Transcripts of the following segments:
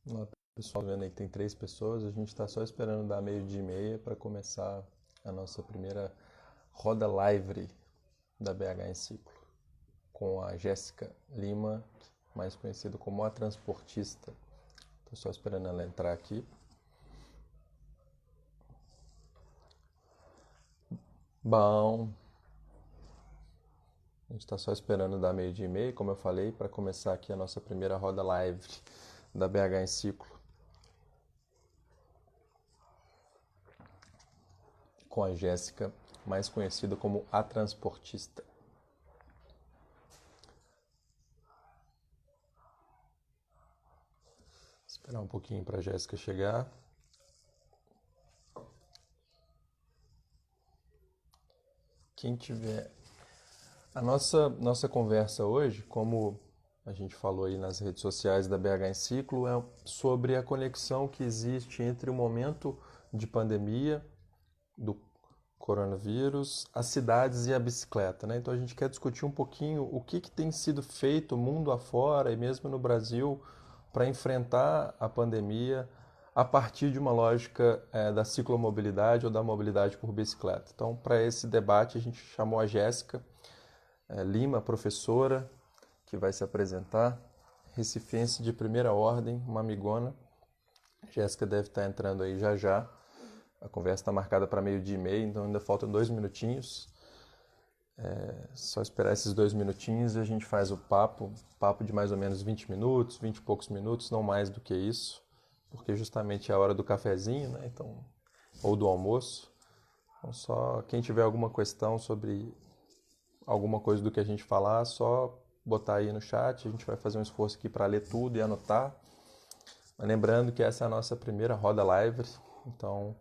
Olá, pessoal, vendo aí que tem 3 pessoas, a gente está só esperando dar 12h30 para começar a nossa primeira roda livre da BH em Ciclo, com a Jéssica Lima, mais conhecida como a transportista. Estou só esperando ela entrar aqui. Bom, a gente está só esperando dar 12h30, como eu falei, para começar aqui a nossa primeira roda live da BH em Ciclo, com a Jéssica, mais conhecida como a transportista. Esperar um pouquinho para a Jéssica chegar. Quem tiver. A nossa conversa hoje, como a gente falou aí nas redes sociais da BH em Ciclo, é sobre a conexão que existe entre o momento de pandemia do coronavírus, as cidades e a bicicleta, né? Então a gente quer discutir um pouquinho o que tem sido feito mundo afora e mesmo no Brasil para enfrentar a pandemia a partir de uma lógica da ciclomobilidade ou da mobilidade por bicicleta. Então, para esse debate, a gente chamou a Jéssica Lima, professora, que vai se apresentar, recifense de primeira ordem, uma amigona. A Jéssica deve estar entrando aí já já. A conversa está marcada para 12h30, então ainda faltam 2 minutinhos. Só esperar esses 2 minutinhos e a gente faz o papo de mais ou menos 20 minutos, 20 e poucos minutos, não mais do que isso, porque justamente é a hora do cafezinho, né? Então, ou do almoço. Então, só quem tiver alguma questão sobre alguma coisa do que a gente falar, só botar aí no chat, a gente vai fazer um esforço aqui para ler tudo e anotar. Mas lembrando que essa é a nossa primeira roda live, então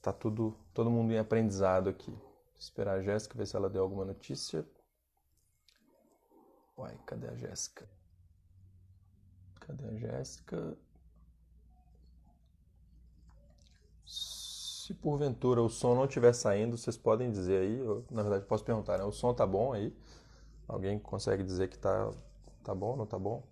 tá todo mundo em aprendizado aqui. Esperar a Jéssica, ver se ela deu alguma notícia. Uai, cadê a Jéssica? Cadê a Jéssica? Se porventura o som não estiver saindo, vocês podem dizer aí. Eu, na verdade, posso perguntar, né? O som tá bom aí? Alguém consegue dizer que tá bom ou não tá bom?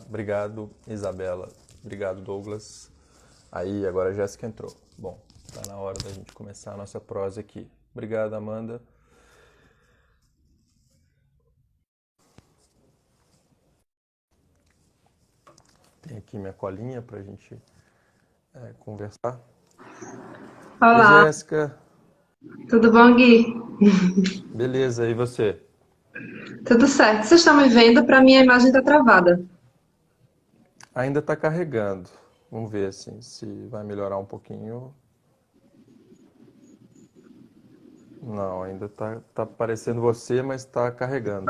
Obrigado, Isabela. Obrigado, Douglas. Aí, agora a Jéssica entrou. Bom, tá na hora da gente começar a nossa prosa aqui. Obrigado, Amanda. Tem aqui minha colinha pra gente conversar. Oi, Olá, Jéssica. tudo bom, Gui? Beleza, e você? Tudo certo. Vocês estão me vendo? Para mim a imagem está travada. Ainda tá carregando. Vamos ver assim, se vai melhorar um pouquinho. Não, ainda tá aparecendo você, mas tá carregando.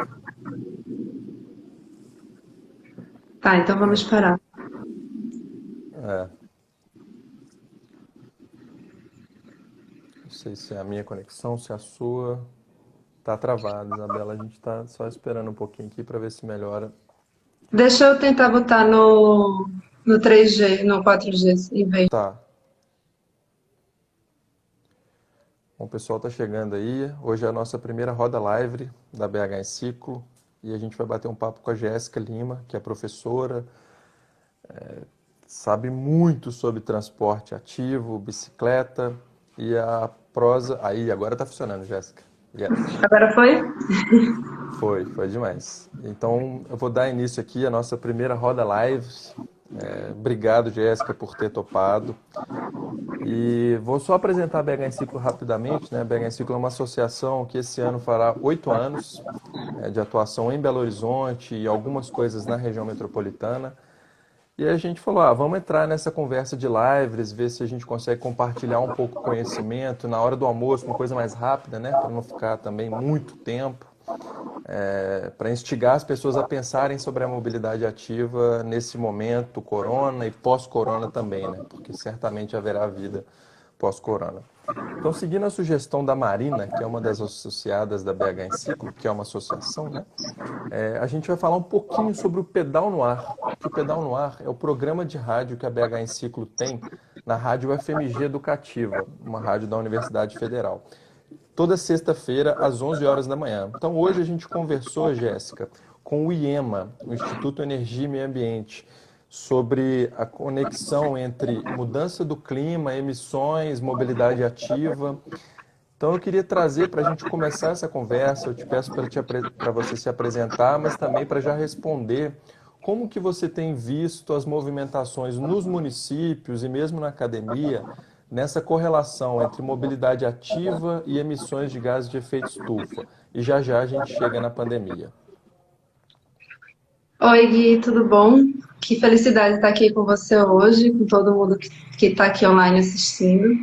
Tá, então vamos esperar. É, não sei se é a minha conexão, se é a sua. Tá travado, Isabela. A gente tá só esperando um pouquinho aqui para ver se melhora. Deixa eu tentar botar no 3G, no 4G, em vez. Tá. Bom, o pessoal tá chegando aí. Hoje é a nossa primeira roda live da BH em Ciclo e a gente vai bater um papo com a Jéssica Lima, que é professora, sabe muito sobre transporte ativo, bicicleta e a prosa. Aí, agora tá funcionando, Jéssica. Yes. Agora foi? Foi demais. Então, eu vou dar início aqui à nossa primeira roda live. Obrigado, Jéssica, por ter topado. E vou só apresentar a BH em Ciclo rapidamente, né? A BH em Ciclo é uma associação que esse ano fará 8 anos de atuação em Belo Horizonte e algumas coisas na região metropolitana. E a gente falou, vamos entrar nessa conversa de lives, ver se a gente consegue compartilhar um pouco o conhecimento na hora do almoço, uma coisa mais rápida, né? Para não ficar também muito tempo, para instigar as pessoas a pensarem sobre a mobilidade ativa nesse momento, corona e pós-corona também, né? Porque certamente haverá vida pós-corona. Então, seguindo a sugestão da Marina, que é uma das associadas da BH em Ciclo, que é uma associação, né? A gente vai falar um pouquinho sobre o Pedal no Ar, que o Pedal no Ar é o programa de rádio que a BH em Ciclo tem na Rádio FMG Educativa, uma rádio da Universidade Federal. Toda sexta-feira, às 11 horas da manhã. Então, hoje a gente conversou, Jéssica, com o IEMA, o Instituto Energia e Meio Ambiente, sobre a conexão entre mudança do clima, emissões, mobilidade ativa. Então, eu queria trazer para a gente começar essa conversa, eu te peço para você se apresentar, mas também para já responder como que você tem visto as movimentações nos municípios e mesmo na academia nessa correlação entre mobilidade ativa e emissões de gases de efeito estufa. E já já a gente chega na pandemia. Oi, Gui, tudo bom? Que felicidade estar aqui com você hoje, com todo mundo que está aqui online assistindo.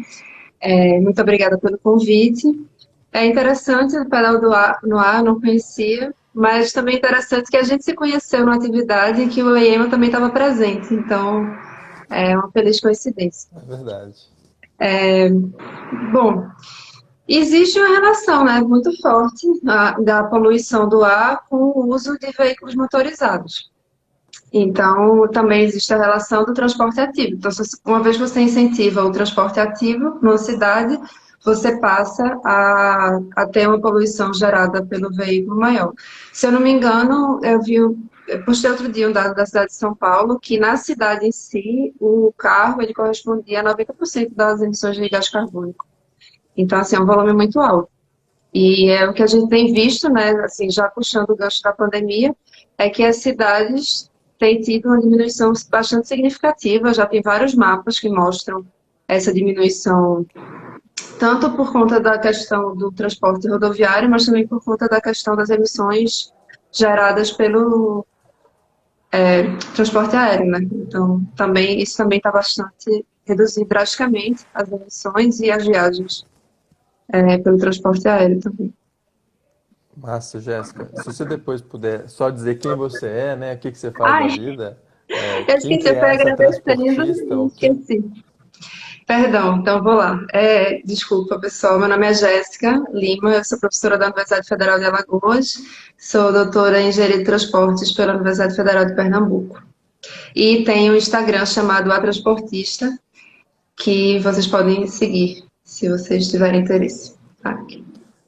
Muito obrigada pelo convite. É interessante o pedal no ar, não conhecia, mas também é interessante que a gente se conheceu numa atividade em que o IEMA também estava presente, então é uma feliz coincidência. É verdade. Bom, existe uma relação, né, muito forte da poluição do ar com o uso de veículos motorizados. Então, também existe a relação do transporte ativo. Então, uma vez que você incentiva o transporte ativo numa cidade, você passa a ter uma poluição gerada pelo veículo maior. Se eu não me engano, eu postei outro dia um dado da cidade de São Paulo, que na cidade em si, o carro ele correspondia a 90% das emissões de gás carbônico. Então, assim, é um volume muito alto. E é o que a gente tem visto, né, assim, já puxando o gancho da pandemia, é que as cidades têm tido uma diminuição bastante significativa, já tem vários mapas que mostram essa diminuição, tanto por conta da questão do transporte rodoviário, mas também por conta da questão das emissões geradas pelo transporte aéreo, né? Então, isso também está bastante reduzindo drasticamente as emissões e as viagens pelo transporte aéreo também. Massa, Jéssica. Se você depois puder só dizer quem você é, né? O que você faz da Ai, vida, eu quem esqueci, que eu fui é essa agradecendo transportista, e o que... esqueci. Perdão, então vou lá. Desculpa, pessoal. Meu nome é Jéssica Lima, eu sou professora da Universidade Federal de Alagoas, sou doutora em Engenharia de Transportes pela Universidade Federal de Pernambuco. E tenho um Instagram chamado A Transportista, que vocês podem seguir, se vocês tiverem interesse. Tá?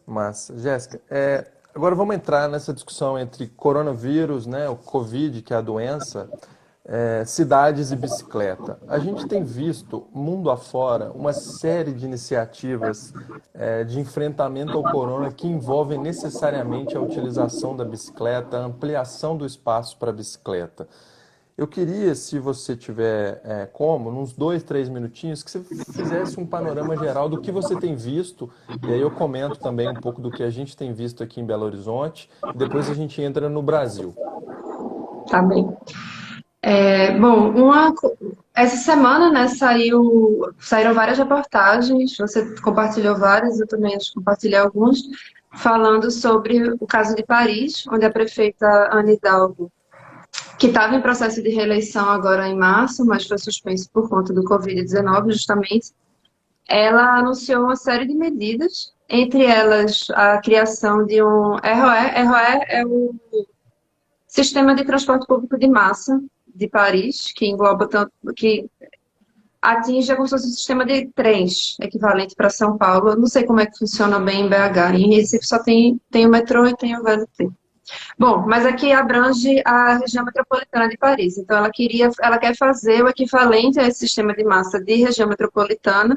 Massa. Jéssica, agora vamos entrar nessa discussão entre coronavírus, né, o Covid, que é a doença, cidades e bicicleta. A gente tem visto, mundo afora, uma série de iniciativas de enfrentamento ao corona que envolvem necessariamente a utilização da bicicleta, a ampliação do espaço para a bicicleta. Eu queria, se você tiver uns 2, 3 minutinhos, que você fizesse um panorama geral do que você tem visto, e aí eu comento também um pouco do que a gente tem visto aqui em Belo Horizonte, e depois a gente entra no Brasil. Tá bem. Bom, essa semana, né, saíram várias reportagens, você compartilhou várias, eu também compartilhei algumas, falando sobre o caso de Paris, onde a prefeita Anne Hidalgo, que estava em processo de reeleição agora em março, mas foi suspenso por conta do Covid-19, justamente, ela anunciou uma série de medidas, entre elas a criação de um ROE. ROE é o Sistema de Transporte Público de Massa de Paris, que engloba tanto, que atinge como se fosse um sistema de trens equivalente para São Paulo. Eu não sei como é que funciona bem em BH. Em Recife só tem o metrô e tem o VLT. Bom, mas aqui abrange a região metropolitana de Paris. Então, ela quer fazer o equivalente a esse sistema de massa de região metropolitana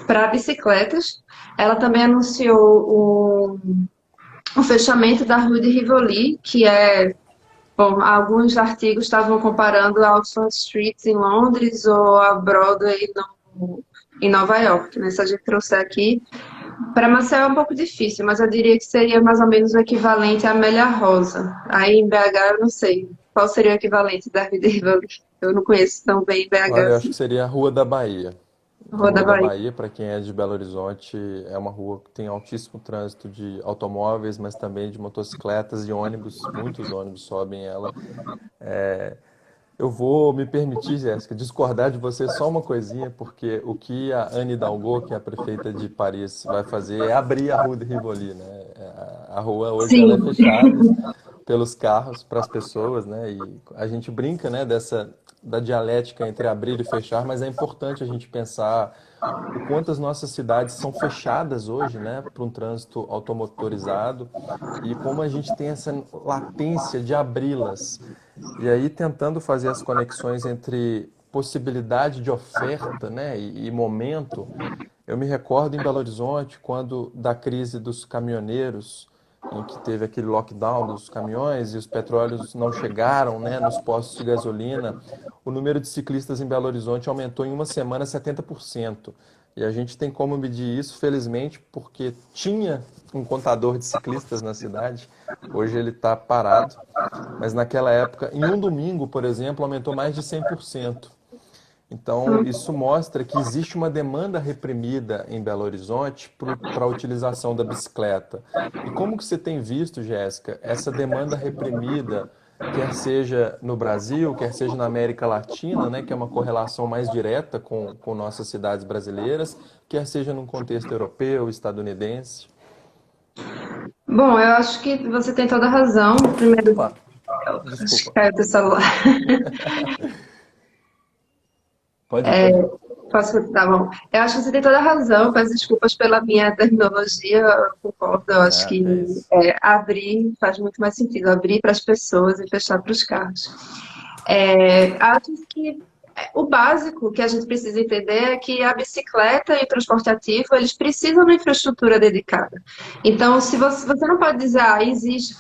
para bicicletas. Ela também anunciou o fechamento da Rue de Rivoli, que bom, alguns artigos estavam comparando a Oxford Street em Londres ou a Broadway em Nova York. Né? Se a gente trouxer aqui, para Marcel é um pouco difícil, mas eu diria que seria mais ou menos o equivalente à Amélia Rosa. Aí em BH eu não sei qual seria o equivalente da Rue de Rivoli. Eu não conheço tão bem BH Olha, eu acho assim. que seria a Rua da Bahia. A Rua da Rua da Bahia. Bahia, para quem é de Belo Horizonte, é uma rua que tem altíssimo trânsito de automóveis, mas também de motocicletas e ônibus. Muitos ônibus sobem ela. Eu vou me permitir, Jéssica, discordar de você só uma coisinha, porque o que a Anne Hidalgo, que é a prefeita de Paris, vai fazer é abrir a Rua de Rivoli, né? A rua hoje ela é Sim, fechada pelos carros para as pessoas, né? E a gente brinca, né, da dialética entre abrir e fechar, mas é importante a gente pensar o quanto as nossas cidades são fechadas hoje, né, para um trânsito automotorizado e como a gente tem essa latência de abri-las. E aí tentando fazer as conexões entre possibilidade de oferta, né, e momento, eu me recordo em Belo Horizonte, quando da crise dos caminhoneiros, em que teve aquele lockdown dos caminhões e os petróleos não chegaram, né, nos postos de gasolina, o número de ciclistas em Belo Horizonte aumentou em uma semana 70%. E a gente tem como medir isso, felizmente, porque tinha um contador de ciclistas na cidade, hoje ele está parado, mas naquela época, em um domingo, por exemplo, aumentou mais de 100%. Então, isso mostra que existe uma demanda reprimida em Belo Horizonte para a utilização da bicicleta. E como que você tem visto, Jéssica, essa demanda reprimida, quer seja no Brasil, quer seja na América Latina, né, que é uma correlação mais direta com nossas cidades brasileiras, quer seja num contexto europeu, estadunidense? Bom, eu acho que você tem toda a razão. Primeiro, Opa, acho que desculpa. caiu teu celular. Pode ir. Posso, tá bom. Eu acho que você tem toda a razão. Peço desculpas pela minha terminologia. Eu concordo. Eu acho Ah, que que isso. abrir faz muito mais sentido. Abrir para as pessoas e fechar para os carros. Acho que o básico que a gente precisa entender é que a bicicleta e o transporte ativo, eles precisam de infraestrutura dedicada. Então, se você não pode dizer, existe,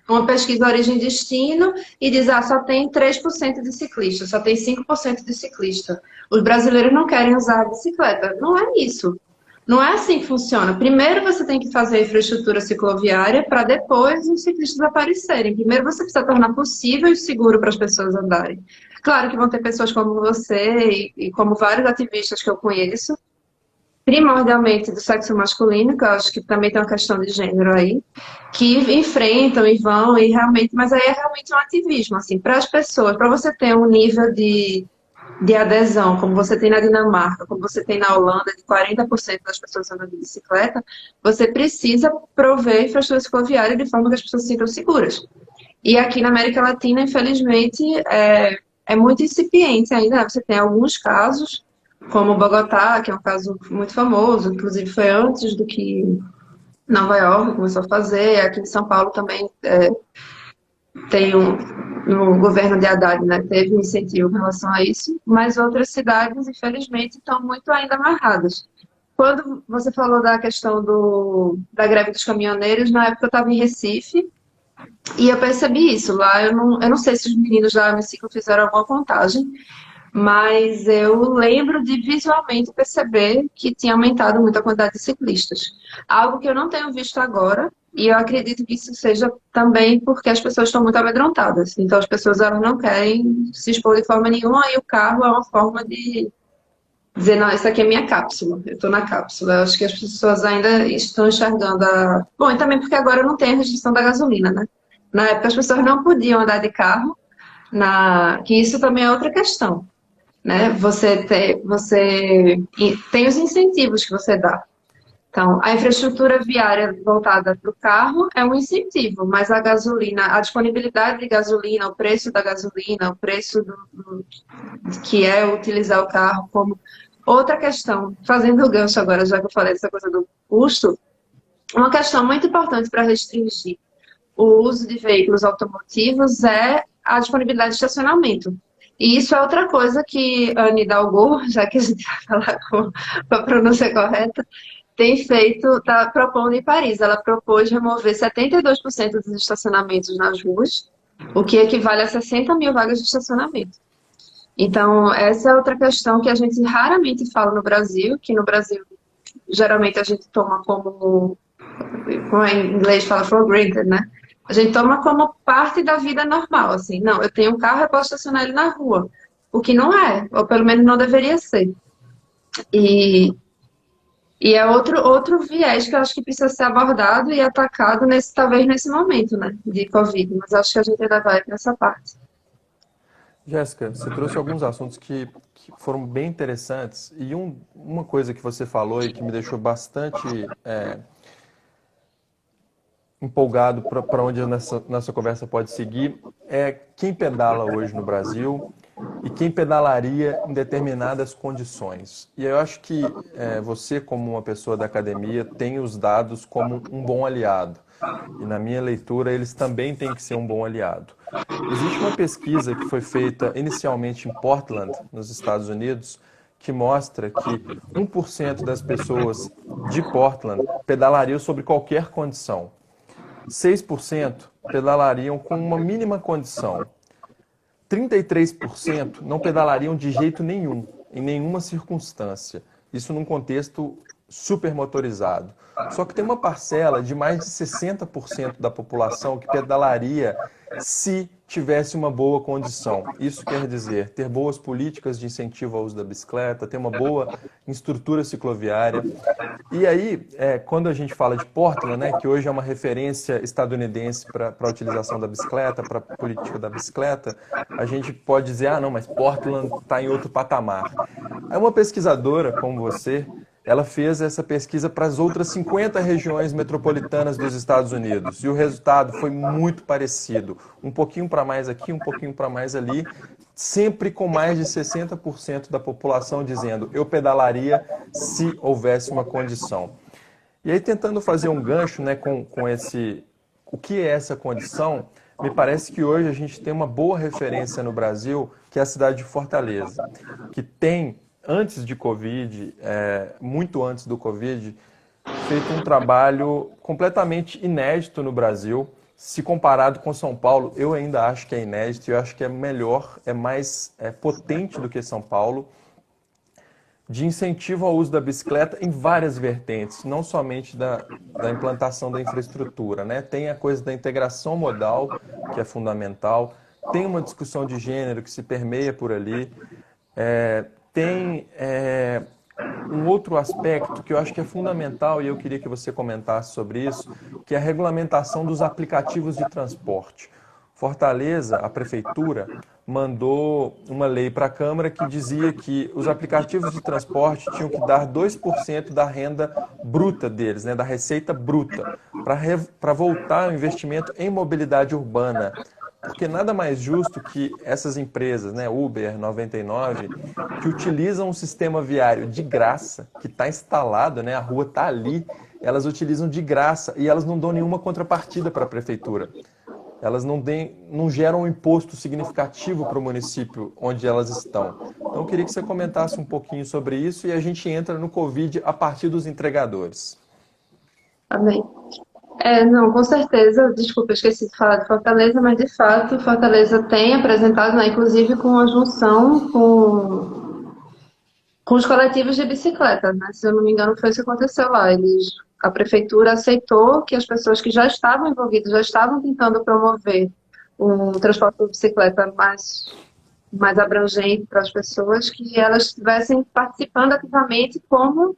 uma pesquisa origem e destino e diz, só tem 3% de ciclista, só tem 5% de ciclista. Os brasileiros não querem usar a bicicleta. Não é isso. Não é assim que funciona. Primeiro você tem que fazer a infraestrutura cicloviária para depois os ciclistas aparecerem. Primeiro você precisa tornar possível e seguro para as pessoas andarem. Claro que vão ter pessoas como você e como vários ativistas que eu conheço, primordialmente do sexo masculino, que eu acho que também tem uma questão de gênero aí, que enfrentam e vão e realmente, mas aí é realmente um ativismo, assim, para as pessoas, para você ter um nível de adesão, como você tem na Dinamarca, como você tem na Holanda, de 40% das pessoas andando de bicicleta, você precisa prover infraestrutura cicloviária de forma que as pessoas se sintam seguras. E aqui na América Latina, infelizmente, é muito incipiente ainda, né? Você tem alguns casos, como Bogotá, que é um caso muito famoso, inclusive foi antes do que Nova York começou a fazer, aqui em São Paulo também tem no governo de Haddad, né, teve um incentivo em relação a isso, mas outras cidades, infelizmente, estão muito ainda amarradas. Quando você falou da questão da greve dos caminhoneiros, na época eu estava em Recife, e eu percebi isso lá. Eu não sei se os meninos da Amiciclo fizeram alguma contagem, mas eu lembro de visualmente perceber que tinha aumentado muito a quantidade de ciclistas. Algo que eu não tenho visto agora, e eu acredito que isso seja também porque as pessoas estão muito amedrontadas. Então as pessoas elas não querem se expor de forma nenhuma, e o carro é uma forma de dizer, não, isso aqui é minha cápsula, eu estou na cápsula. Eu acho que as pessoas ainda estão enxergando a... Bom, e também porque agora não tem a restrição da gasolina, né? Na época as pessoas não podiam andar de carro, que isso também é outra questão, né? Tem os incentivos que você dá. Então, a infraestrutura viária voltada para o carro é um incentivo, mas a gasolina, a disponibilidade de gasolina, o preço da gasolina, o preço que é utilizar o carro como outra questão, fazendo o gancho agora, já que eu falei dessa coisa do custo, uma questão muito importante para restringir o uso de veículos automotivos é a disponibilidade de estacionamento. E isso é outra coisa que a Anne Hidalgo, já que a gente vai falar com a pronúncia correta, tem feito, está propondo em Paris. Ela propôs remover 72% dos estacionamentos nas ruas, o que equivale a 60 mil vagas de estacionamento. Então, essa é outra questão que a gente raramente fala no Brasil, que no Brasil, geralmente a gente toma como em inglês fala for granted, né? A gente toma como parte da vida normal, assim. Não, eu tenho um carro, eu posso estacionar ele na rua. O que não é, ou pelo menos não deveria ser. E, e é outro viés que eu acho que precisa ser abordado e atacado talvez nesse momento, né, de Covid. Mas acho que a gente ainda vai nessa parte. Jéssica, você trouxe alguns assuntos que foram bem interessantes e uma coisa que você falou e que me deixou bastante empolgado para onde a nossa conversa pode seguir é quem pedala hoje no Brasil e quem pedalaria em determinadas condições. E eu acho que você, como uma pessoa da academia, tem os dados como um bom aliado. E na minha leitura, eles também têm que ser um bom aliado. Existe uma pesquisa que foi feita inicialmente em Portland, nos Estados Unidos, que mostra que 1% das pessoas de Portland pedalariam sob qualquer condição. 6% pedalariam com uma mínima condição. 33% não pedalariam de jeito nenhum, em nenhuma circunstância. Isso num contexto supermotorizado. Só que tem uma parcela de mais de 60% da população que pedalaria se tivesse uma boa condição. Isso quer dizer ter boas políticas de incentivo ao uso da bicicleta, ter uma boa estrutura cicloviária. E aí, quando a gente fala de Portland, né, que hoje é uma referência estadunidense para a utilização da bicicleta, para a política da bicicleta, a gente pode dizer, ah, não, mas Portland está em outro patamar. Aí uma pesquisadora como você, ela fez essa pesquisa para as outras 50 regiões metropolitanas dos Estados Unidos. E o resultado foi muito parecido. Um pouquinho para mais aqui, um pouquinho para mais ali, sempre com mais de 60% da população dizendo eu pedalaria se houvesse uma condição. E aí, tentando fazer um gancho, né, com esse... O que é essa condição? Me parece que hoje a gente tem uma boa referência no Brasil, que é a cidade de Fortaleza, que tem... antes de Covid, muito antes do Covid, feito um trabalho completamente inédito no Brasil. Se comparado com São Paulo, eu ainda acho que é inédito, eu acho que é melhor, é mais potente do que São Paulo, de incentivo ao uso da bicicleta em várias vertentes, não somente da implantação da infraestrutura, né? Tem a coisa da integração modal, que é fundamental, tem uma discussão de gênero que se permeia por ali, tem um outro aspecto que eu acho que é fundamental e eu queria que você comentasse sobre isso, que é a regulamentação dos aplicativos de transporte. Fortaleza, a prefeitura, mandou uma lei para a Câmara que dizia que os aplicativos de transporte tinham que dar 2% da renda bruta deles, né, da receita bruta, para voltar ao investimento em mobilidade urbana. Porque nada mais justo que essas empresas, né, Uber, 99, que utilizam um sistema viário de graça, que está instalado, né, a rua está ali, elas utilizam de graça e elas não dão nenhuma contrapartida para a prefeitura. Elas não geram um imposto significativo para o município onde elas estão. Então eu queria que você comentasse um pouquinho sobre isso e a gente entra no Covid a partir dos entregadores. Amém. Não, com certeza. Desculpa, eu esqueci de falar de Fortaleza, mas de fato, Fortaleza tem apresentado, né, inclusive com a junção com os coletivos de bicicleta, né? Se eu não me engano, foi isso que aconteceu lá. A prefeitura aceitou que as pessoas que já estavam envolvidas, já estavam tentando promover um transporte de bicicleta mais abrangente para as pessoas, que elas estivessem participando ativamente como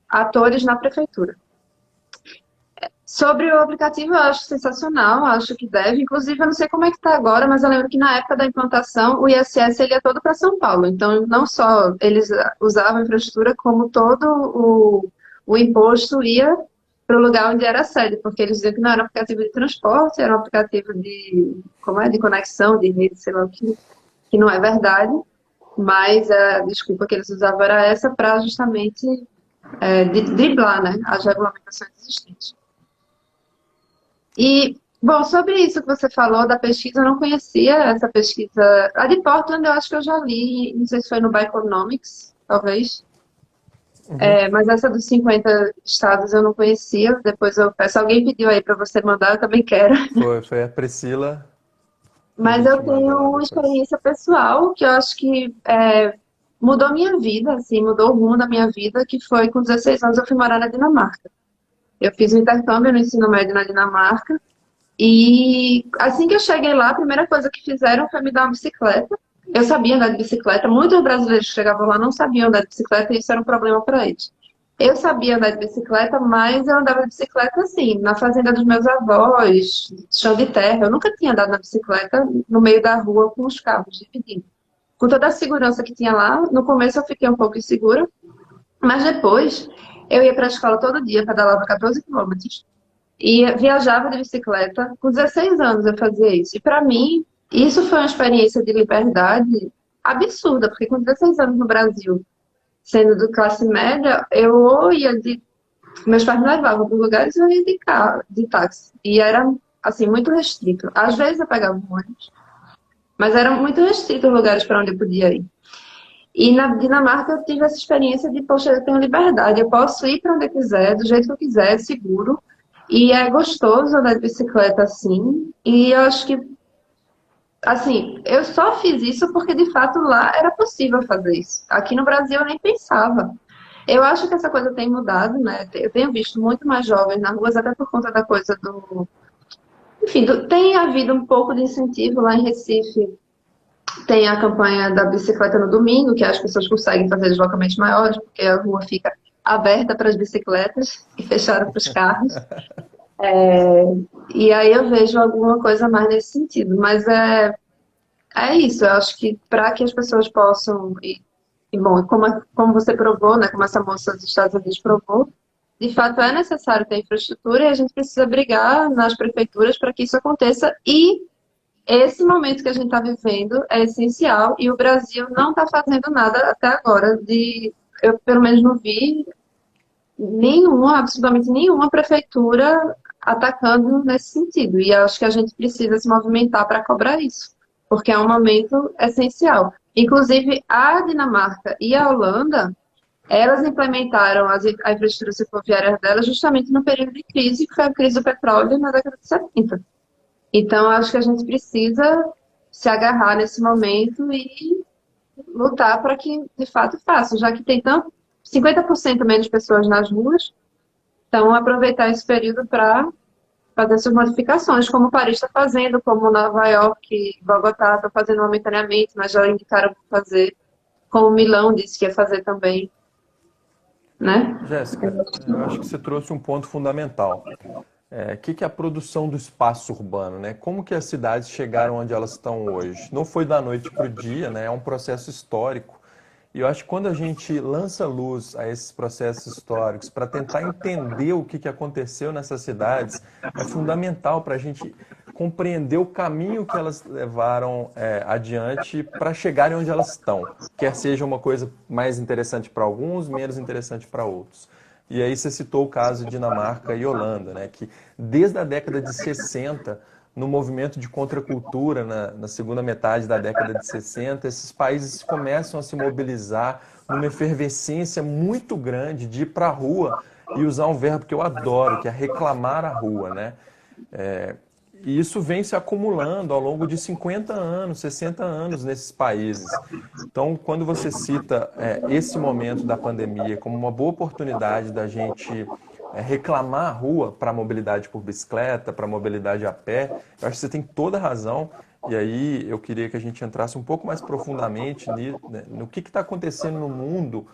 atores na prefeitura. Sobre o aplicativo, eu acho sensacional, acho que deve. Inclusive, eu não sei como é que está agora, mas eu lembro que na época da implantação, o ISS ele ia todo para São Paulo. Então, não só eles usavam a infraestrutura, como todo o imposto ia para o lugar onde era a sede, porque eles diziam que não era um aplicativo de transporte, era um aplicativo de conexão, de rede, sei lá o que não é verdade. Mas a desculpa que eles usavam era essa para justamente driblar, né, as regulamentações existentes. E, bom, sobre isso que você falou da pesquisa, eu não conhecia essa pesquisa. A de Portland eu acho que eu já li, não sei se foi no Bikeonomics, talvez. Uhum. Mas essa dos 50 estados eu não conhecia. Depois eu peço, alguém pediu aí para você mandar, eu também quero. Foi a Priscila. Mas eu tenho uma experiência pessoal que eu acho que mudou minha vida, assim, mudou o rumo da minha vida, que foi com 16 anos eu fui morar na Dinamarca. Eu fiz um intercâmbio no ensino médio na Dinamarca e assim que eu cheguei lá, a primeira coisa que fizeram foi me dar uma bicicleta. Eu sabia andar de bicicleta, muitos brasileiros que chegavam lá não sabiam andar de bicicleta e isso era um problema para eles. Eu sabia andar de bicicleta, mas eu andava de bicicleta assim, na fazenda dos meus avós, chão de terra. Eu nunca tinha andado na bicicleta no meio da rua com os carros dividindo. Com toda a segurança que tinha lá, no começo eu fiquei um pouco insegura, mas depois eu ia para a escola todo dia, pedalava 14 quilômetros. E viajava de bicicleta. Com 16 anos eu fazia isso. E para mim, isso foi uma experiência de liberdade absurda, porque com 16 anos no Brasil, sendo de classe média, eu ou ia de. Meus pais me levavam para lugares e eu ia de carro, de táxi. E era, assim, muito restrito. Às vezes eu pegava um ônibus, mas era muito restrito os lugares para onde eu podia ir. E na Dinamarca eu tive essa experiência de, poxa, eu tenho liberdade, eu posso ir para onde eu quiser, do jeito que eu quiser, é seguro. E é gostoso andar de bicicleta assim. E eu acho que, assim, eu só fiz isso porque de fato lá era possível fazer isso. Aqui no Brasil eu nem pensava. Eu acho que essa coisa tem mudado, né? Eu tenho visto muito mais jovens nas ruas, até por conta da coisa do. Enfim, tem havido um pouco de incentivo lá em Recife. Tem a campanha da bicicleta no domingo, que as pessoas conseguem fazer deslocamentos maiores, porque a rua fica aberta para as bicicletas e fechada para os carros. E aí eu vejo alguma coisa mais nesse sentido. Mas é isso, eu acho que para que as pessoas possam. E bom, como você provou, né, como essa moça dos Estados Unidos provou, de fato é necessário ter infraestrutura e a gente precisa brigar nas prefeituras para que isso aconteça. E esse momento que a gente está vivendo é essencial e o Brasil não está fazendo nada até agora eu pelo menos não vi nenhuma, absolutamente nenhuma prefeitura atacando nesse sentido. E acho que a gente precisa se movimentar para cobrar isso, porque é um momento essencial. Inclusive, a Dinamarca e a Holanda, elas implementaram a infraestrutura ferroviária delas justamente no período de crise, que foi a crise do petróleo na década de 70. Então, acho que a gente precisa se agarrar nesse momento e lutar para que, de fato, faça, já que tem 50% menos pessoas nas ruas, então aproveitar esse período para fazer essas modificações, como Paris está fazendo, como Nova York e Bogotá estão fazendo momentaneamente, mas já indicaram fazer, como Milão disse que ia fazer também, né? Jéssica, eu acho que você trouxe um ponto fundamental. Que é a produção do espaço urbano, né? Como que as cidades chegaram onde elas estão hoje? Não foi da noite para o dia, né? É um processo histórico. E eu acho que quando a gente lança luz a esses processos históricos para tentar entender o que aconteceu nessas cidades, é fundamental para a gente compreender o caminho que elas levaram adiante para chegarem onde elas estão. Quer seja uma coisa mais interessante para alguns, menos interessante para outros. E aí você citou o caso de Dinamarca e Holanda, né? Que desde a década de 60, no movimento de contracultura, na segunda metade da década de 60, esses países começam a se mobilizar numa efervescência muito grande de ir para a rua e usar um verbo que eu adoro, que é reclamar a rua, né? E isso vem se acumulando ao longo de 50 anos, 60 anos nesses países. Então, quando você cita esse momento da pandemia como uma boa oportunidade da gente reclamar a rua para a mobilidade por bicicleta, para a mobilidade a pé, eu acho que você tem toda a razão. E aí eu queria que a gente entrasse um pouco mais profundamente no que está acontecendo no mundo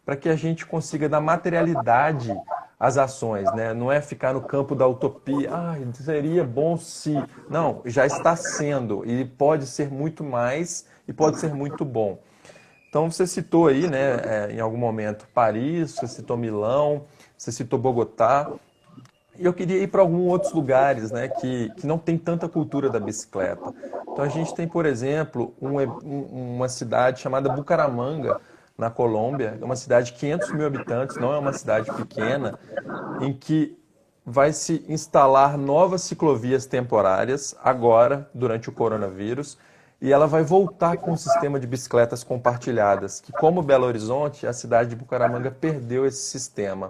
para que a gente consiga dar materialidade às ações, né? Não é ficar no campo da utopia, seria bom se... Não, já está sendo e pode ser muito mais e pode ser muito bom. Então você citou aí, né, em algum momento Paris, você citou Milão, você citou Bogotá. E eu queria ir para alguns outros lugares, né, que não tem tanta cultura da bicicleta. Então a gente tem, por exemplo, uma cidade chamada Bucaramanga, na Colômbia. É uma cidade de 500 mil habitantes, não é uma cidade pequena, em que vai se instalar novas ciclovias temporárias agora, durante o coronavírus, e ela vai voltar com um sistema de bicicletas compartilhadas, que como Belo Horizonte, a cidade de Bucaramanga perdeu esse sistema.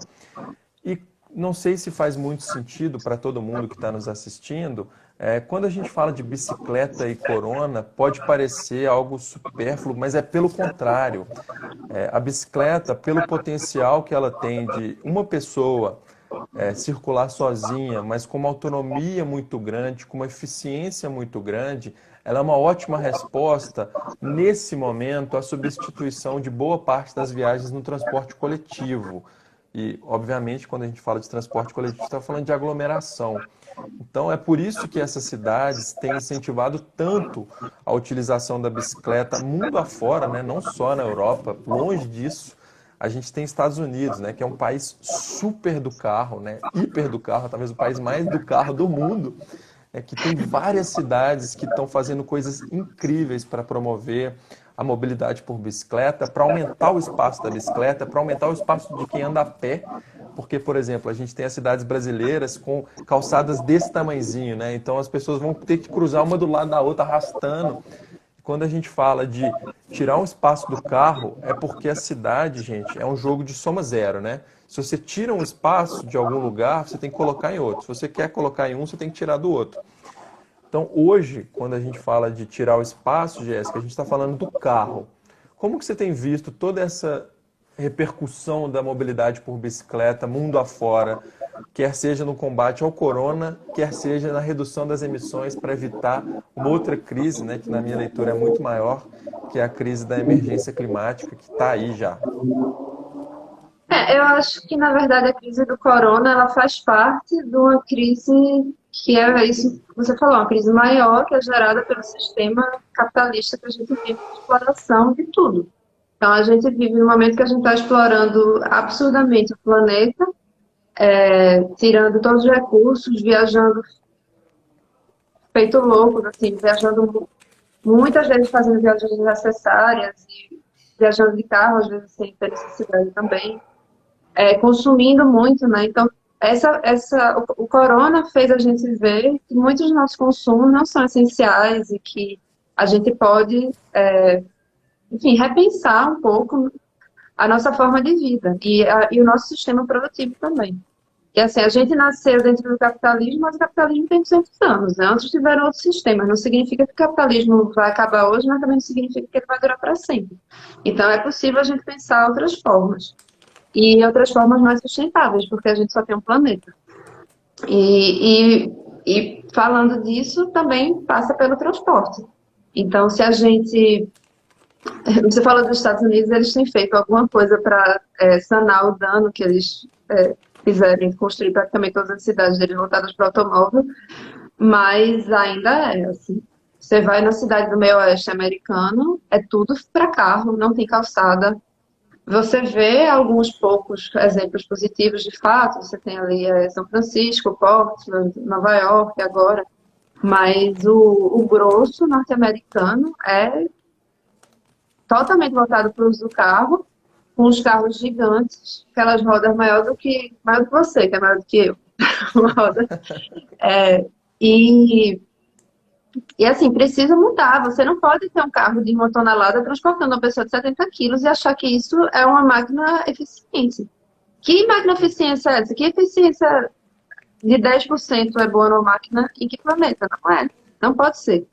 E não sei se faz muito sentido para todo mundo que está nos assistindo, quando a gente fala de bicicleta e corona, pode parecer algo supérfluo, mas é pelo contrário. A bicicleta, pelo potencial que ela tem de uma pessoa circular sozinha, mas com uma autonomia muito grande, com uma eficiência muito grande, ela é uma ótima resposta, nesse momento, à substituição de boa parte das viagens no transporte coletivo. E, obviamente, quando a gente fala de transporte coletivo, está falando de aglomeração. Então, é por isso que essas cidades têm incentivado tanto a utilização da bicicleta mundo afora, né? Não só na Europa, longe disso. A gente tem Estados Unidos, né, que é um país super do carro, né, hiper do carro, talvez o país mais do carro do mundo, que tem várias cidades que estão fazendo coisas incríveis para promover a mobilidade por bicicleta, para aumentar o espaço da bicicleta, para aumentar o espaço de quem anda a pé, porque, por exemplo, a gente tem as cidades brasileiras com calçadas desse tamanhozinho, né? Então as pessoas vão ter que cruzar uma do lado da outra arrastando. Quando a gente fala de tirar um espaço do carro, é porque a cidade, gente, é um jogo de soma zero, né? Se você tira um espaço de algum lugar, você tem que colocar em outro. Se você quer colocar em um, você tem que tirar do outro. Então, hoje, quando a gente fala de tirar o espaço, Jéssica, a gente está falando do carro. Como que você tem visto toda essa repercussão da mobilidade por bicicleta mundo afora, quer seja no combate ao corona, quer seja na redução das emissões para evitar uma outra crise, né, que na minha leitura é muito maior, que é a crise da emergência climática, que está aí já. Eu acho que, na verdade, a crise do corona, ela faz parte de uma crise que é isso que você falou, uma crise maior que é gerada pelo sistema capitalista que a gente vive de exploração de tudo. Então, a gente vive num momento que a gente está explorando absurdamente o planeta, tirando todos os recursos, viajando feito louco, assim, viajando muitas vezes fazendo viagens desnecessárias e viajando de carro, às vezes sem ter necessidade também. Consumindo muito, né? Então, o corona fez a gente ver que muitos dos nossos consumos não são essenciais e que a gente pode, enfim, repensar um pouco a nossa forma de vida e o nosso sistema produtivo também. E assim, a gente nasceu dentro do capitalismo, mas o capitalismo tem 200 anos, né? Antes tiveram outros sistemas. Não significa que o capitalismo vai acabar hoje, mas também não significa que ele vai durar para sempre. Então, é possível a gente pensar outras formas. E outras formas mais sustentáveis, porque a gente só tem um planeta. E falando disso, também passa pelo transporte. Então, se a gente... Você falou dos Estados Unidos, eles têm feito alguma coisa para sanar o dano que eles fizeram em construir praticamente todas as cidades deles voltadas para o automóvel, mas ainda é assim. Você vai na cidade do meio oeste americano, é tudo para carro, não tem calçada. Você vê alguns poucos exemplos positivos de fato, você tem ali São Francisco, Portland, Nova York agora, mas o grosso norte-americano é totalmente voltado para o uso do carro, com os carros gigantes, aquelas rodas maior do que você, que é maior do que eu. Uma roda. E assim, precisa mudar. Você não pode ter um carro de 1 tonelada transportando uma pessoa de 70 quilos e achar que isso é uma máquina eficiente. Que máquina eficiência é essa? Que eficiência de 10% é boa numa máquina em que planeta? Não é. Não pode ser.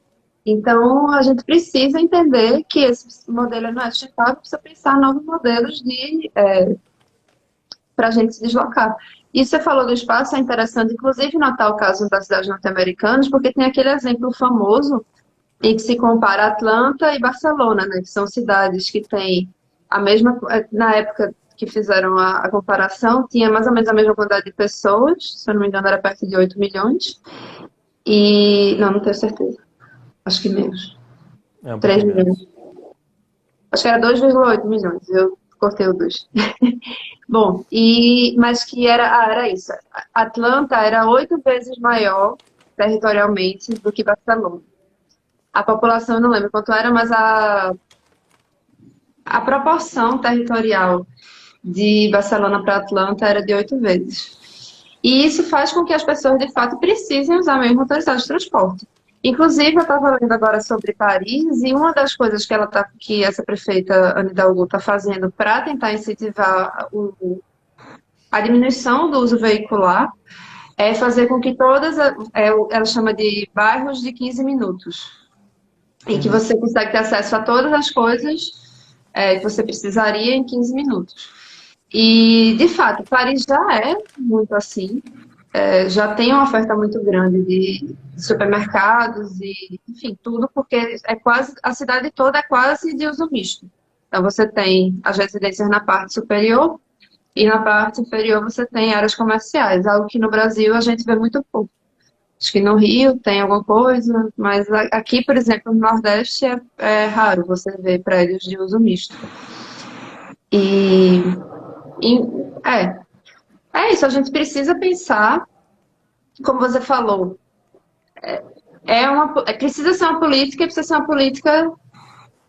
Então, a gente precisa entender que esse modelo não é sustentável, precisa pensar em novos modelos para a gente se deslocar. E você falou do espaço, é interessante, inclusive notar o caso das cidades norte-americanas, porque tem aquele exemplo famoso em que se compara Atlanta e Barcelona, né, que são cidades que têm a mesma... Na época que fizeram a comparação, tinha mais ou menos a mesma quantidade de pessoas, se eu não me engano era perto de 8 milhões, e... Não tenho certeza. Acho que menos. 3 milhões. Acho que era 2,8 milhões, eu cortei o 2. Bom, mas que era isso. Atlanta era 8 vezes maior territorialmente do que Barcelona. A população, eu não lembro quanto era, mas a proporção territorial de Barcelona para Atlanta era de 8 vezes. E isso faz com que as pessoas, de fato, precisem usar meios motorizados de transporte. Inclusive, eu estava lendo agora sobre Paris e uma das coisas que essa prefeita Anne Hidalgo está fazendo para tentar incentivar a diminuição do uso veicular é fazer com que ela chama de bairros de 15 minutos, em que você consegue ter acesso a todas as coisas que você precisaria em 15 minutos. E, de fato, Paris já é muito assim. Já tem uma oferta muito grande de supermercados e, enfim, tudo, porque a cidade toda é quase de uso misto. Então, você tem as residências na parte superior e na parte inferior você tem áreas comerciais, algo que no Brasil a gente vê muito pouco. Acho que no Rio tem alguma coisa, mas aqui, por exemplo, no Nordeste é raro você ver prédios de uso misto. E, e é, é isso, a gente precisa pensar, como você falou, precisa ser uma política e precisa ser uma política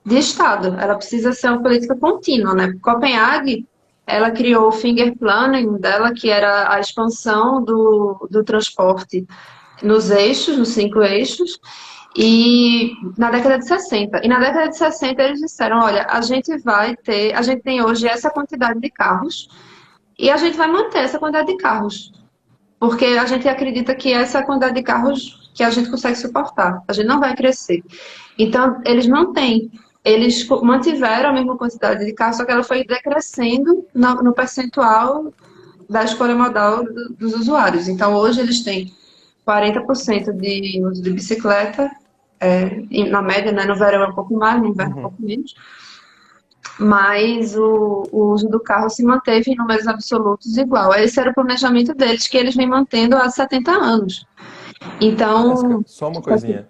de Estado. Ela precisa ser uma política contínua, né? Copenhague, ela criou o finger planning dela, que era a expansão do transporte nos eixos, nos 5 eixos, e na década de 60. E na década de 60 eles disseram, olha, a gente tem hoje essa quantidade de carros e a gente vai manter essa quantidade de carros, porque a gente acredita que essa é a quantidade de carros que a gente consegue suportar. A gente não vai crescer. Então, eles não têm. Eles mantiveram a mesma quantidade de carros, só que ela foi decrescendo no percentual da escolha modal dos usuários. Então, hoje eles têm 40% de uso de bicicleta, na média, né? No verão é um pouco mais, no inverno é um Uhum. pouco menos. Mas o uso do carro se manteve em números absolutos igual. Esse era o planejamento deles, que eles vêm mantendo há 70 anos. Jéssica, Então, só uma coisinha.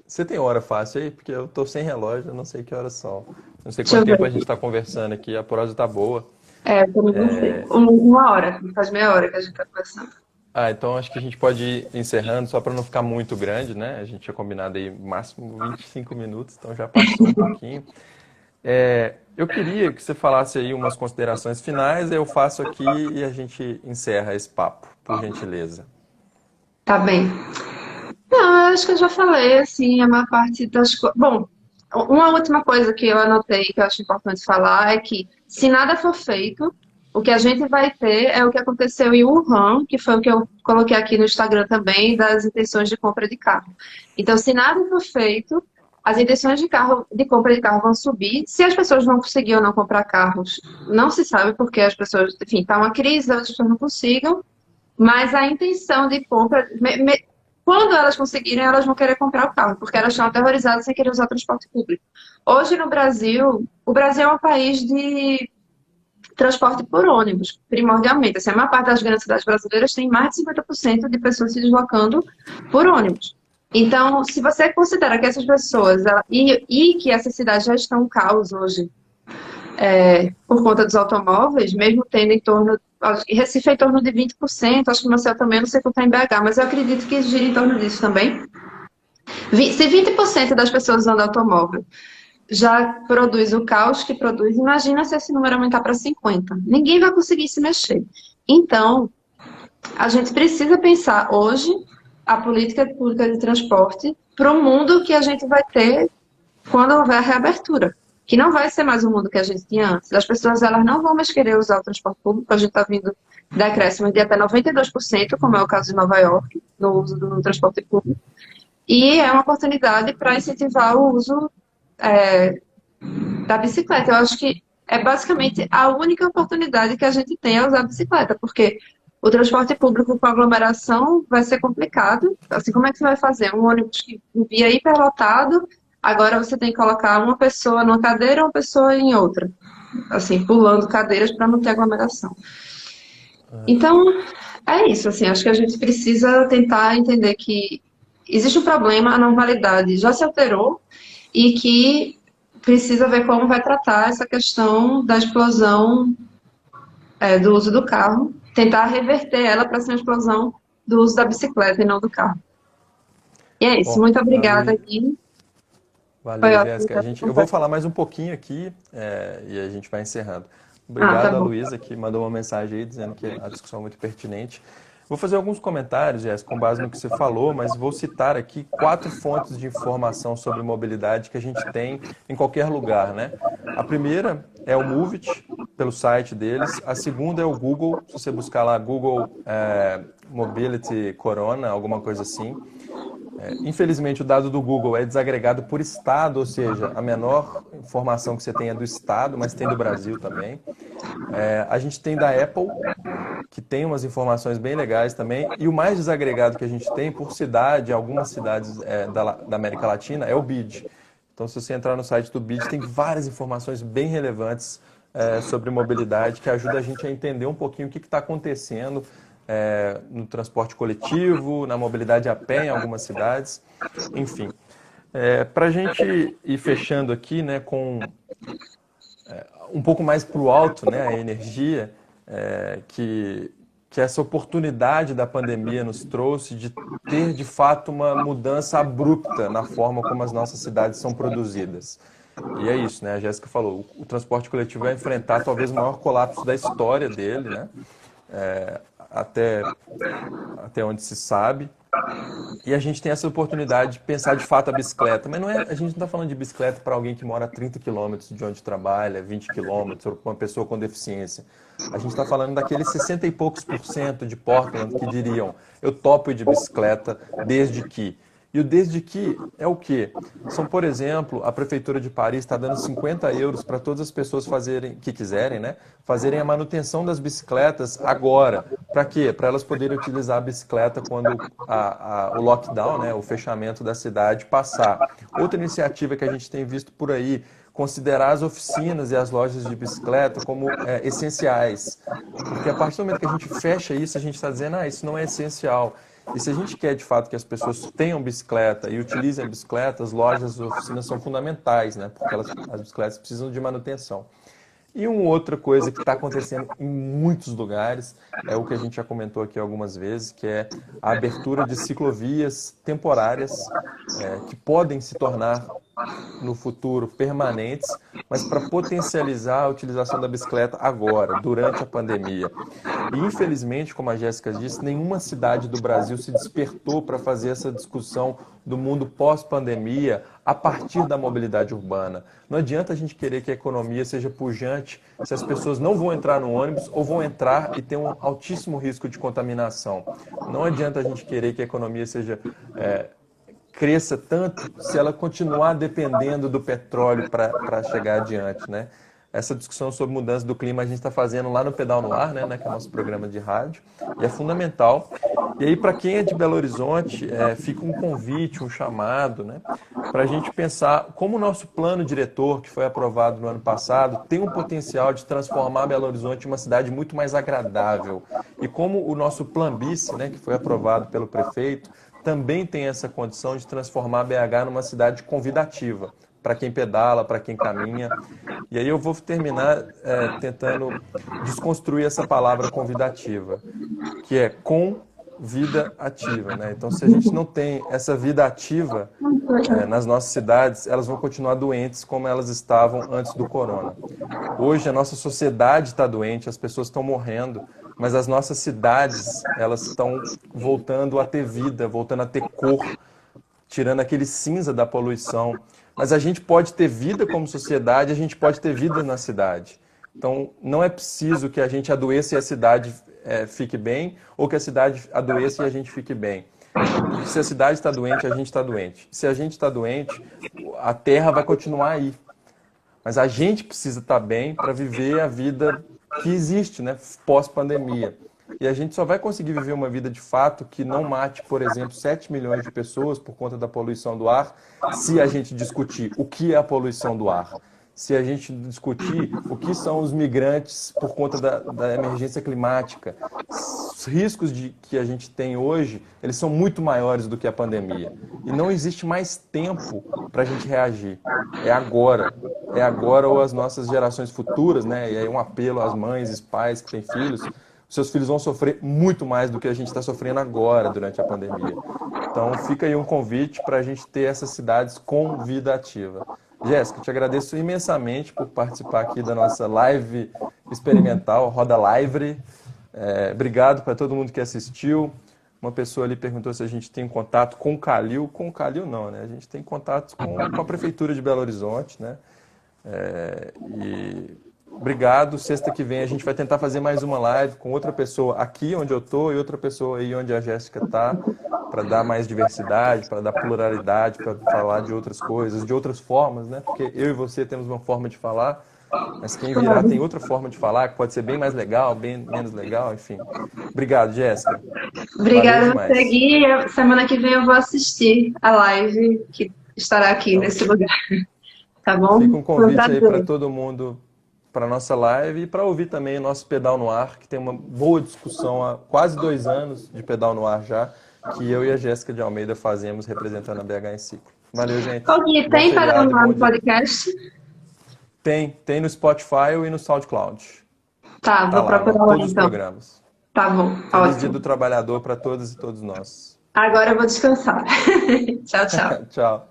Você tem hora fácil aí? Porque eu tô sem relógio, eu não sei que horas são. Não sei deixa quanto eu tempo a ver. gente está conversando aqui, a prosa tá boa. Eu também não sei. Uma hora, faz meia hora que a gente está conversando. Ah, então acho que a gente pode ir encerrando, só para não ficar muito grande, né? A gente tinha combinado aí máximo 25 minutos, então já passou um pouquinho. Eu queria que você falasse aí umas considerações finais, eu faço aqui e a gente encerra esse papo, por gentileza. Tá bem. Não, eu acho que eu já falei, assim, a maior parte das coisas. Bom, uma última coisa que eu anotei que eu acho importante falar é que, se nada for feito, o que a gente vai ter é o que aconteceu em Wuhan, que foi o que eu coloquei aqui no Instagram também, das intenções de compra de carro. Então, se nada for feito, as intenções de compra de carro vão subir. Se as pessoas vão conseguir ou não comprar carros, não se sabe, porque as pessoas, enfim, está uma crise, as pessoas não consigam. Mas a intenção de compra, quando elas conseguirem, elas vão querer comprar o carro, porque elas estão aterrorizadas sem querer usar o transporte público. Hoje no Brasil, o Brasil é um país de transporte por ônibus, primordialmente. Assim, a maior parte das grandes cidades brasileiras tem mais de 50% de pessoas se deslocando por ônibus. Então, se você considera que essas pessoas, e que essas cidades já estão um caos hoje, por conta dos automóveis, mesmo tendo em torno. Recife é em torno de 20%, acho que Marcel também, não sei quanto está em BH, mas eu acredito que gira em torno disso também. Se 20% das pessoas usando automóvel já produz o caos que produz, imagina se esse número aumentar para 50%. Ninguém vai conseguir se mexer. Então, a gente precisa pensar hoje a política pública de transporte para o mundo que a gente vai ter quando houver a reabertura, que não vai ser mais o mundo que a gente tinha antes. As pessoas elas não vão mais querer usar o transporte público, a gente está vindo decréscimo de até 92%, como é o caso de Nova York, no uso do transporte público. E é uma oportunidade para incentivar o uso da bicicleta. Eu acho que é basicamente a única oportunidade que a gente tem é usar a bicicleta, porque o transporte público com aglomeração vai ser complicado. Assim, como é que você vai fazer? Um ônibus que via hiperlotado, agora você tem que colocar uma pessoa numa cadeira e uma pessoa em outra. Assim, pulando cadeiras para não ter aglomeração. Então, é isso. Assim, acho que a gente precisa tentar entender que existe um problema, a normalidade já se alterou e que precisa ver como vai tratar essa questão da explosão do uso do carro, tentar reverter ela para ser uma explosão do uso da bicicleta e não do carro. E é isso. Bom, Muito obrigada, valeu, Gui. Foi valeu, ótimo Jéssica. ter essa Eu vou conversa. falar mais um pouquinho aqui, e a gente vai encerrando. Tá Obrigado a bom. Luísa, que mandou uma mensagem aí dizendo que a discussão é muito pertinente. Vou fazer alguns comentários, Jéssica, com base no que você falou, mas vou citar aqui 4 fontes de informação sobre mobilidade que a gente tem em qualquer lugar, né? A primeira é o Movit, pelo site deles. A segunda é o Google, se você buscar lá Google Mobility Corona, alguma coisa assim. Infelizmente, o dado do Google é desagregado por estado, ou seja, a menor informação que você tem é do estado, mas tem do Brasil também. A gente tem da Apple, que tem umas informações bem legais também. E o mais desagregado que a gente tem por cidade, algumas cidades da América Latina, é o BID. Então, se você entrar no site do BID, tem várias informações bem relevantes sobre mobilidade que ajuda a gente a entender um pouquinho o que está acontecendo no transporte coletivo, na mobilidade a pé em algumas cidades, enfim. Para a gente ir fechando aqui, né, com um pouco mais para o alto, né, a energia que essa oportunidade da pandemia nos trouxe de ter, de fato, uma mudança abrupta na forma como as nossas cidades são produzidas. E é isso, né? A Jéssica falou, o transporte coletivo vai enfrentar talvez o maior colapso da história dele, né? É, até, até onde se sabe. E a gente tem essa oportunidade de pensar de fato a bicicleta. Mas não é, a gente não está falando de bicicleta para alguém que mora a 30 quilômetros de onde trabalha, 20 quilômetros, ou para uma pessoa com deficiência. A gente está falando daqueles 60 e poucos por cento de Portland que diriam, eu topo ir de bicicleta desde que. E o desde que é o quê? São, por exemplo, a Prefeitura de Paris está dando 50 euros para todas as pessoas fazerem, que quiserem, né, fazerem a manutenção das bicicletas agora. Para quê? Para elas poderem utilizar a bicicleta quando o lockdown, né, o fechamento da cidade passar. Outra iniciativa que a gente tem visto por aí, considerar as oficinas e as lojas de bicicleta como essenciais. Porque a partir do momento que a gente fecha isso, a gente está dizendo, isso não é essencial. E se a gente quer, de fato, que as pessoas tenham bicicleta e utilizem a bicicleta, as lojas, as oficinas são fundamentais, né? Porque as bicicletas precisam de manutenção. E uma outra coisa que está acontecendo em muitos lugares é o que a gente já comentou aqui algumas vezes, que é a abertura de ciclovias temporárias que podem se tornar no futuro permanentes, mas para potencializar a utilização da bicicleta agora, durante a pandemia. E infelizmente, como a Jéssica disse, nenhuma cidade do Brasil se despertou para fazer essa discussão do mundo pós-pandemia a partir da mobilidade urbana. Não adianta a gente querer que a economia seja pujante se as pessoas não vão entrar no ônibus ou vão entrar e ter um altíssimo risco de contaminação. Não adianta a gente querer que a economia seja cresça tanto se ela continuar dependendo do petróleo para chegar adiante, né? Essa discussão sobre mudança do clima a gente está fazendo lá no Pedal no Ar, né, que é o nosso programa de rádio, e é fundamental. E aí, para quem é de Belo Horizonte, fica um convite, um chamado, né, para a gente pensar como o nosso plano diretor, que foi aprovado no ano passado, tem um potencial de transformar Belo Horizonte em uma cidade muito mais agradável. E como o nosso Plan Bis, né, que foi aprovado pelo prefeito, também tem essa condição de transformar BH numa cidade convidativa, para quem pedala, para quem caminha. E aí eu vou terminar tentando desconstruir essa palavra convidativa, que é com vida ativa, né? Então, se a gente não tem essa vida ativa nas nossas cidades, elas vão continuar doentes como elas estavam antes do corona. Hoje, a nossa sociedade está doente, as pessoas estão morrendo, mas as nossas cidades, elas estão voltando a ter vida, voltando a ter cor, tirando aquele cinza da poluição. Mas a gente pode ter vida como sociedade, a gente pode ter vida na cidade. Então, não é preciso que a gente adoeça e a cidade fique bem, ou que a cidade adoeça e a gente fique bem. Se a cidade está doente, a gente está doente. Se a gente está doente, a terra vai continuar aí. Mas a gente precisa estar bem para viver a vida que existe, né, pós-pandemia. E a gente só vai conseguir viver uma vida de fato que não mate, por exemplo, 7 milhões de pessoas por conta da poluição do ar, se a gente discutir o que é a poluição do ar. Se a gente discutir o que são os migrantes por conta da emergência climática. Os riscos que a gente tem hoje, eles são muito maiores do que a pandemia. E não existe mais tempo para a gente reagir. É agora. É agora ou as nossas gerações futuras, né? E aí um apelo às mães e pais que têm filhos. Seus filhos vão sofrer muito mais do que a gente está sofrendo agora durante a pandemia. Então fica aí um convite para a gente ter essas cidades com vida ativa. Jéssica, te agradeço imensamente por participar aqui da nossa live experimental, Roda Livre. Obrigado para todo mundo que assistiu. Uma pessoa ali perguntou se a gente tem contato com o Calil. Com o Calil não, né? A gente tem contato com a Prefeitura de Belo Horizonte, né? Obrigado. Sexta que vem a gente vai tentar fazer mais uma live com outra pessoa aqui onde eu estou e outra pessoa aí onde a Jéssica está, para dar mais diversidade, para dar pluralidade, para falar de outras coisas, de outras formas, né? Porque eu e você temos uma forma de falar, mas quem virá tem outra forma de falar, que pode ser bem mais legal, bem menos legal, enfim. Obrigado, Jéssica. Obrigada por seguir. Semana que vem eu vou assistir a live que estará aqui nesse lugar. Tá bom? Fica um convite aí para todo mundo para a nossa live e para ouvir também o nosso Pedal no Ar, que tem uma boa discussão há quase 2 anos de Pedal no Ar já, que eu e a Jéssica de Almeida fazemos representando a BH em Ciclo. Valeu, gente. Gui, tem Pedal no Ar no podcast? Tem no Spotify e no SoundCloud. Tá, Tá vou lá, procurar lá todos os então. programas. Tá bom, Feliz Dia ótimo. do Trabalhador para todas e todos nós. Agora eu vou descansar. Tchau, tchau. Tchau.